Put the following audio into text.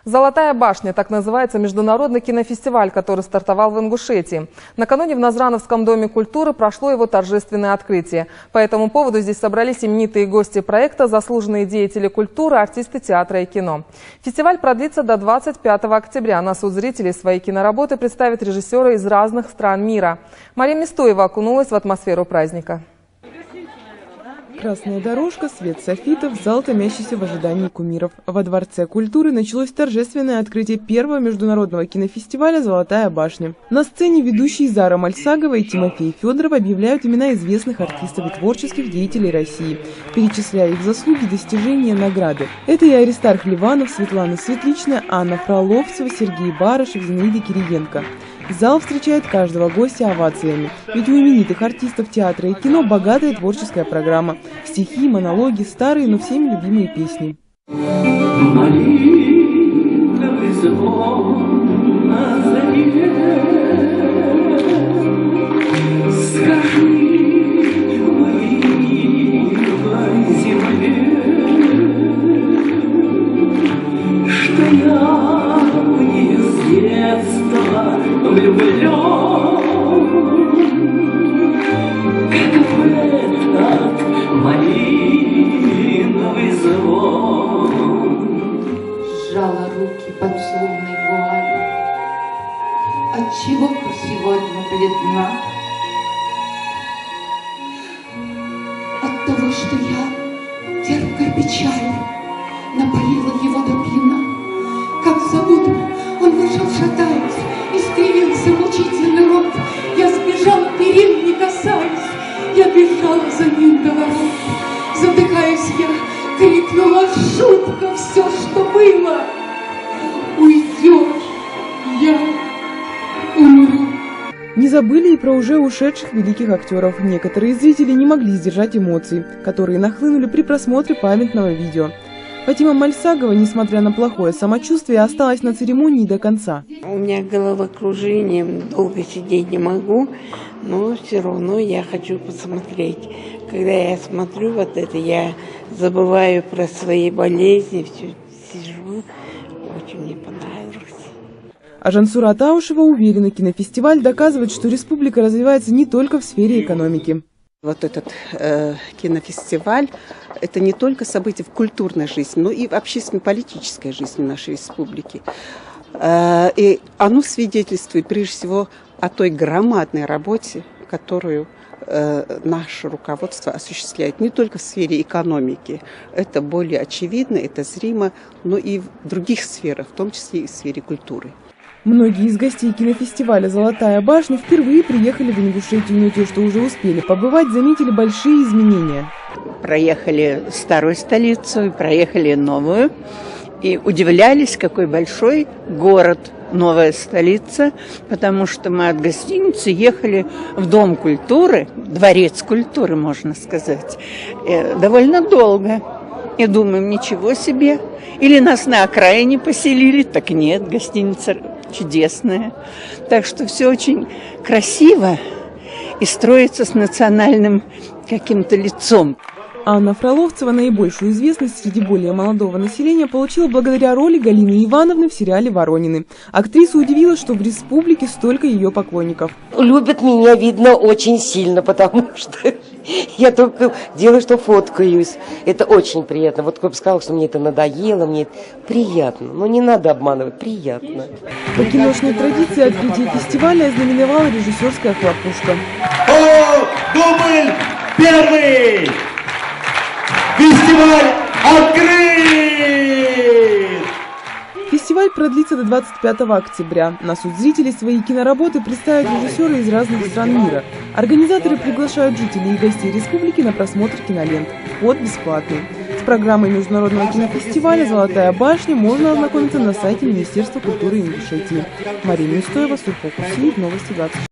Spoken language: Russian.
«Золотая башня» – так называется международный кинофестиваль, который стартовал в Ингушетии. Накануне в Назрановском доме культуры прошло его торжественное открытие. По этому поводу здесь собрались именитые гости проекта, заслуженные деятели культуры, артисты театра и кино. Фестиваль продлится до 25 октября. На суд зрителей свои киноработы представят режиссеры из разных стран мира. Мария Мистоева окунулась в атмосферу праздника. Красная дорожка, свет софитов, зал, томящийся в ожидании кумиров. Во Дворце культуры началось торжественное открытие первого международного кинофестиваля «Золотая башня». На сцене ведущие Зара Мальсагова и Тимофей Федоров объявляют имена известных артистов и творческих деятелей России, перечисляя их заслуги, достижения, награды. Это и Аристарх Ливанов, Светлана Светличная, Анна Фроловцева, Сергей Барышев, Зинаида Кириенко. Зал встречает каждого гостя овациями, ведь у именитых артистов театра и кино богатая творческая программа. Стихи, монологи, старые, но всеми любимые песни. Сжала руки под словной вуалью. Отчего ты сегодня бледна? От того, что я терпкой печалью напоила его до пьяна. Как забуду, он вышел шатаясь, искривился мучительный рот. Я сбежала, перил не касаясь, я бежала за ним до ворот. Задыхаясь, я крикнула: шутка, все, что было. Уйдешь, я умру. Не забыли и про уже ушедших великих актеров. Некоторые зрители не могли сдержать эмоций, которые нахлынули при просмотре памятного видео. Фатима Мальсагова, несмотря на плохое самочувствие, осталась на церемонии до конца. У меня головокружение, долго сидеть не могу, но все равно я хочу посмотреть. Когда я смотрю вот это, я забываю про свои болезни, все сижу, очень мне понравилось. А Жансура Атаушева уверена, кинофестиваль доказывает, что республика развивается не только в сфере экономики. Вот этот кинофестиваль – это не только событие в культурной жизни, но и в общественно-политической жизни нашей республики. И оно свидетельствует прежде всего о той громадной работе, которую наше руководство осуществляет не только в сфере экономики. Это более очевидно, это зримо, но и в других сферах, в том числе и в сфере культуры. Многие из гостей кинофестиваля «Золотая башня» впервые приехали в Ингушетию, но те, что уже успели побывать, заметили большие изменения. Проехали старую столицу, проехали новую и удивлялись, какой большой город, новая столица, потому что мы от гостиницы ехали в Дом культуры, Дворец культуры, можно сказать, довольно долго. И думаем, ничего себе, или нас на окраине поселили, так нет, гостиница чудесная. Так что все очень красиво и строится с национальным каким-то лицом. Анна Фроловцева наибольшую известность среди более молодого населения получила благодаря роли Галины Ивановны в сериале «Воронины». Актриса удивила, что в республике столько ее поклонников. Любят меня, видно, очень сильно, потому что я только делаю, что фоткаюсь. Это очень приятно. Вот кто бы сказал, что мне это надоело, мне это приятно. Но не надо обманывать, приятно. По киношной традиции открытие фестиваля ознаменовала режиссерская хлопушка. Дубль первый! Фестиваль открыт! Фестиваль продлится до 25 октября. На суд зрителей свои киноработы представят режиссеры из разных стран мира. Организаторы приглашают жителей и гостей республики на просмотр кинолент. Вход бесплатный. С программой международного кинофестиваля «Золотая башня» можно ознакомиться на сайте Министерства культуры Ингушетии. Мария Мистоева, Сурфокусиев, Новости 24.